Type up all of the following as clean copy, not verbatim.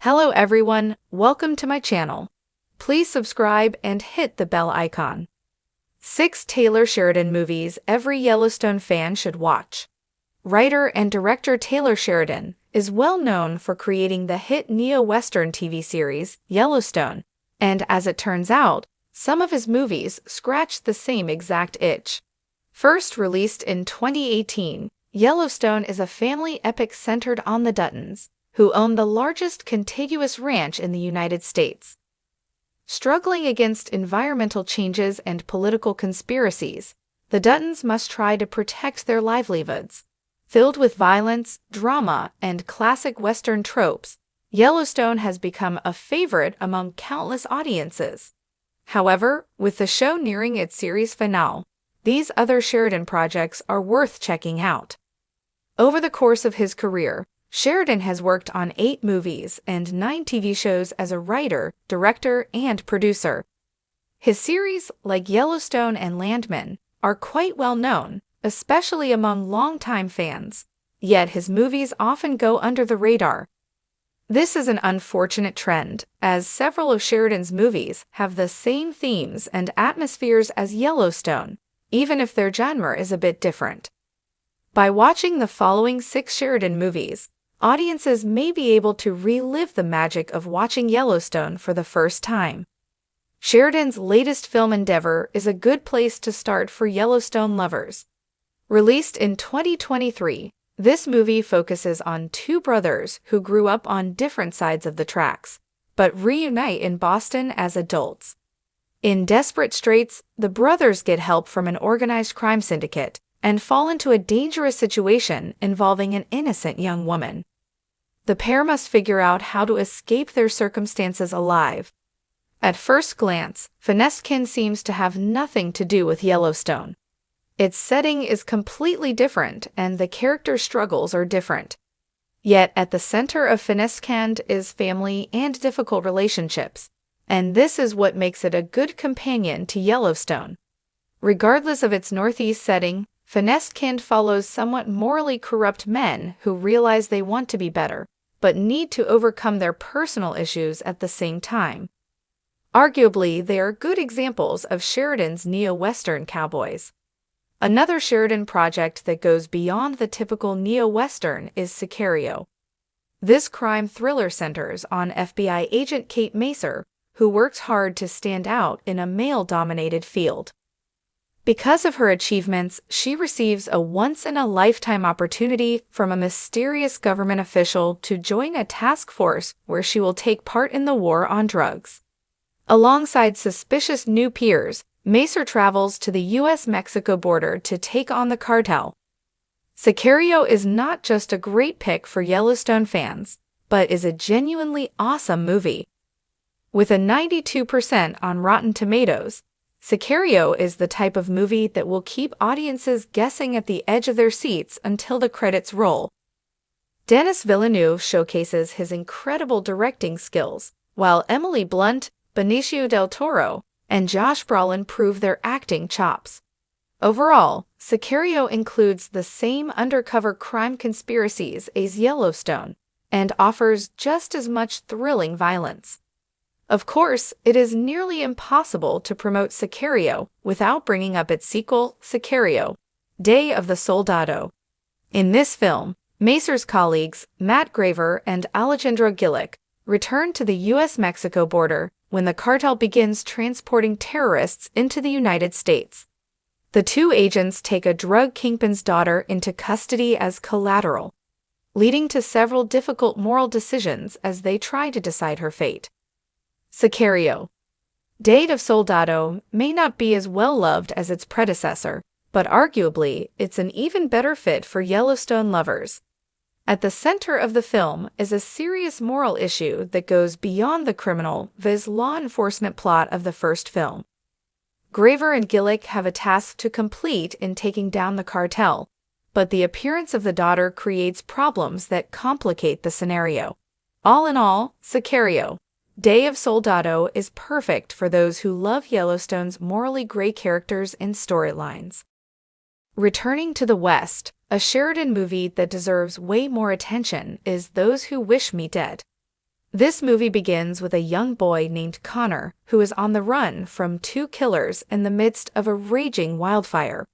Hello everyone, welcome to my channel. Please subscribe and hit the bell icon. 6 Taylor Sheridan movies every Yellowstone fan should watch. Writer and director Taylor Sheridan is well known for creating the hit neo-Western TV series Yellowstone, and as it turns out, some of his movies scratch the same exact itch. First released in 2018, Yellowstone is a family epic centered on the Duttons, who own the largest contiguous ranch in the United States. Struggling against environmental changes and political conspiracies, the Duttons must try to protect their livelihoods. Filled with violence, drama, and classic Western tropes, Yellowstone has become a favorite among countless audiences. However, with the show nearing its series finale, these other Sheridan projects are worth checking out. Over the course of his career, Sheridan has worked on 8 movies and 9 TV shows as a writer, director, and producer. His series, like Yellowstone and Landman, are quite well known, especially among longtime fans, yet his movies often go under the radar. This is an unfortunate trend, as several of Sheridan's movies have the same themes and atmospheres as Yellowstone, even if their genre is a bit different. By watching the following 6 Sheridan movies, audiences may be able to relive the magic of watching Yellowstone for the first time. Sheridan's latest film endeavor is a good place to start for Yellowstone lovers. Released in 2023, this movie focuses on 2 brothers who grew up on different sides of the tracks, but reunite in Boston as adults. In desperate straits, the brothers get help from an organized crime syndicate and fall into a dangerous situation involving an innocent young woman. The pair must figure out how to escape their circumstances alive. At first glance, Finestkind seems to have nothing to do with Yellowstone. Its setting is completely different and the character struggles are different. Yet at the center of Finestkind is family and difficult relationships, and this is what makes it a good companion to Yellowstone. Regardless of its northeast setting, Finestkind follows somewhat morally corrupt men who realize they want to be better, but need to overcome their personal issues at the same time. Arguably, they are good examples of Sheridan's neo-Western cowboys. Another Sheridan project that goes beyond the typical neo-Western is Sicario. This crime thriller centers on FBI agent Kate Macer, who works hard to stand out in a male-dominated field. Because of her achievements, she receives a once-in-a-lifetime opportunity from a mysterious government official to join a task force where she will take part in the war on drugs. Alongside suspicious new peers, Macer travels to the U.S.-Mexico border to take on the cartel. Sicario is not just a great pick for Yellowstone fans, but is a genuinely awesome movie. With a 92% on Rotten Tomatoes, Sicario is the type of movie that will keep audiences guessing at the edge of their seats until the credits roll. Denis Villeneuve showcases his incredible directing skills, while Emily Blunt, Benicio del Toro, and Josh Brolin prove their acting chops. Overall, Sicario includes the same undercover crime conspiracies as Yellowstone, and offers just as much thrilling violence. Of course, it is nearly impossible to promote Sicario without bringing up its sequel, Sicario, Day of the Soldado. In this film, Macer's colleagues, Matt Graver and Alejandro Gillick, return to the U.S.-Mexico border when the cartel begins transporting terrorists into the United States. The 2 agents take a drug kingpin's daughter into custody as collateral, leading to several difficult moral decisions as they try to decide her fate. Sicario, Day of Soldado may not be as well loved as its predecessor, but arguably it's an even better fit for Yellowstone lovers. At the center of the film is a serious moral issue that goes beyond the criminal vs. law enforcement plot of the first film. Graver and Gillick have a task to complete in taking down the cartel, but the appearance of the daughter creates problems that complicate the scenario. All in all, Sicario, Day of Soldado is perfect for those who love Yellowstone's morally gray characters and storylines. Returning to the West, a Sheridan movie that deserves way more attention is Those Who Wish Me Dead. This movie begins with a young boy named Connor who is on the run from two killers in the midst of a raging wildfire.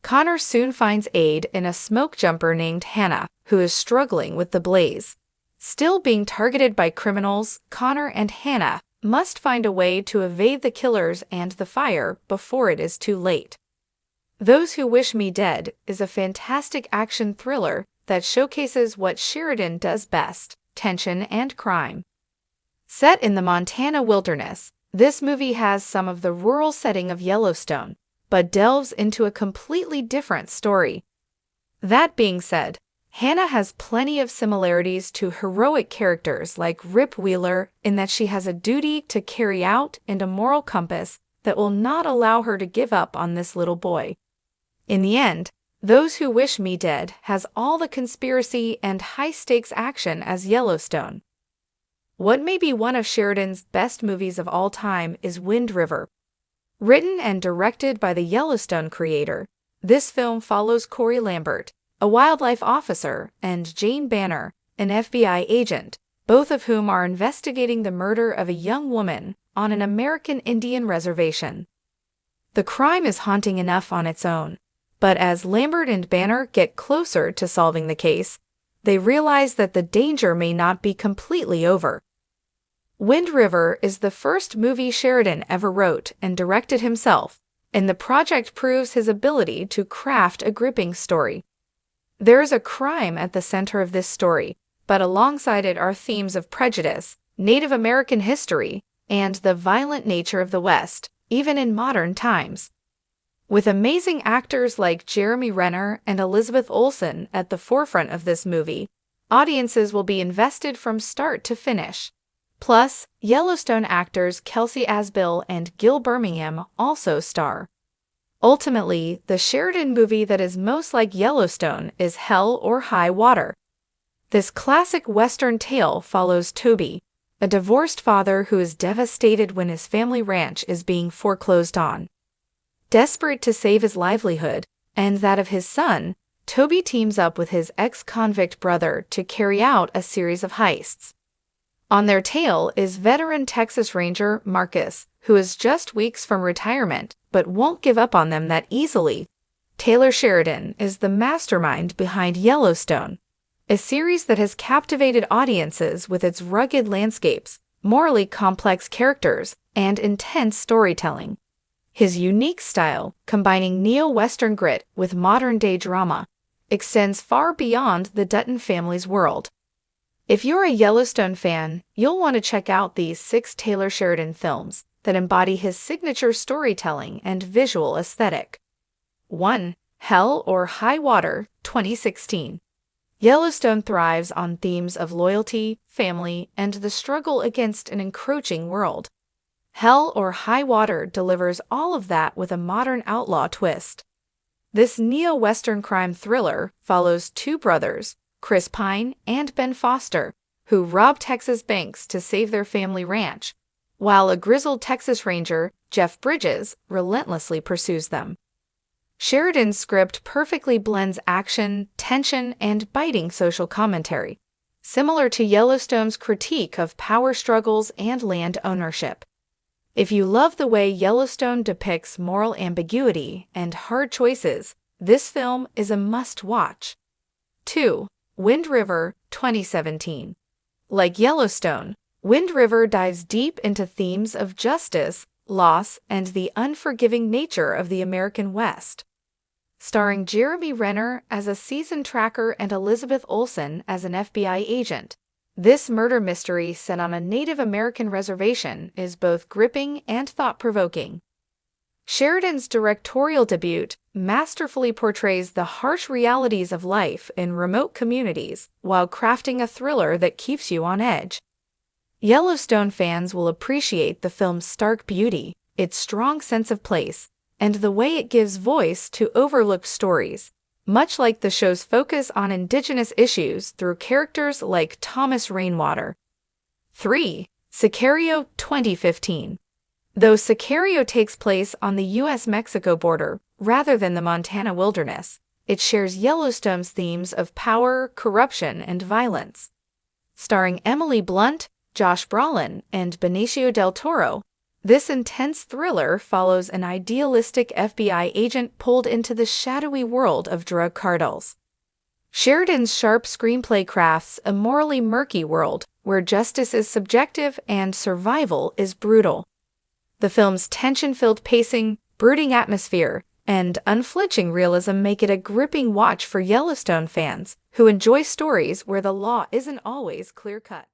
Connor soon finds aid in a smoke jumper named Hannah, who is struggling with the blaze. Still being targeted by criminals, Connor and Hannah must find a way to evade the killers and the fire before it is too late. Those Who Wish Me Dead is a fantastic action thriller that showcases what Sheridan does best: tension and crime. Set in the Montana wilderness, this movie has some of the rural setting of Yellowstone, but delves into a completely different story. That being said, Hannah has plenty of similarities to heroic characters like Rip Wheeler in that she has a duty to carry out and a moral compass that will not allow her to give up on this little boy. In the end, Those Who Wish Me Dead has all the conspiracy and high-stakes action as Yellowstone. What may be one of Sheridan's best movies of all time is Wind River. Written and directed by the Yellowstone creator, this film follows Corey Lambert, a wildlife officer, and Jane Banner, an FBI agent, both of whom are investigating the murder of a young woman on an American Indian reservation. The crime is haunting enough on its own, but as Lambert and Banner get closer to solving the case, they realize that the danger may not be completely over. Wind River is the first movie Sheridan ever wrote and directed himself, and the project proves his ability to craft a gripping story. There is a crime at the center of this story, but alongside it are themes of prejudice, Native American history, and the violent nature of the West, even in modern times. With amazing actors like Jeremy Renner and Elizabeth Olsen at the forefront of this movie, audiences will be invested from start to finish. Plus, Yellowstone actors Kelsey Asbill and Gil Birmingham also star. Ultimately, the Sheridan movie that is most like Yellowstone is Hell or High Water. This classic Western tale follows Toby, a divorced father who is devastated when his family ranch is being foreclosed on. Desperate to save his livelihood and that of his son, Toby teams up with his ex-convict brother to carry out a series of heists. On their tail is veteran Texas Ranger Marcus, who is just weeks from retirement but won't give up on them that easily. Taylor Sheridan is the mastermind behind Yellowstone, a series that has captivated audiences with its rugged landscapes, morally complex characters, and intense storytelling. His unique style, combining neo-Western grit with modern-day drama, extends far beyond the Dutton family's world. If you're a Yellowstone fan, you'll want to check out these 6 Taylor Sheridan films that embody his signature storytelling and visual aesthetic. 1. Hell or High Water, 2016. Yellowstone thrives on themes of loyalty, family, and the struggle against an encroaching world. Hell or High Water delivers all of that with a modern outlaw twist. This neo-Western crime thriller follows 2 brothers, Chris Pine and Ben Foster, who rob Texas banks to save their family ranch, while a grizzled Texas Ranger, Jeff Bridges, relentlessly pursues them. Sheridan's script perfectly blends action, tension, and biting social commentary, similar to Yellowstone's critique of power struggles and land ownership. If you love the way Yellowstone depicts moral ambiguity and hard choices, this film is a must-watch. 2. Wind River, 2017. Like Yellowstone, Wind River dives deep into themes of justice, loss, and the unforgiving nature of the American West. Starring Jeremy Renner as a seasoned tracker and Elizabeth Olsen as an FBI agent, this murder mystery set on a Native American reservation is both gripping and thought-provoking. Sheridan's directorial debut masterfully portrays the harsh realities of life in remote communities while crafting a thriller that keeps you on edge. Yellowstone fans will appreciate the film's stark beauty, its strong sense of place, and the way it gives voice to overlooked stories, much like the show's focus on indigenous issues through characters like Thomas Rainwater. 3. Sicario, 2015. Though Sicario takes place on the U.S.-Mexico border rather than the Montana wilderness, it shares Yellowstone's themes of power, corruption, and violence. Starring Emily Blunt, Josh Brolin, and Benicio del Toro. This intense thriller follows an idealistic FBI agent pulled into the shadowy world of drug cartels. Sheridan's sharp screenplay crafts a morally murky world where justice is subjective and survival is brutal. The film's tension-filled pacing, brooding atmosphere, and unflinching realism make it a gripping watch for Yellowstone fans who enjoy stories where the law isn't always clear-cut.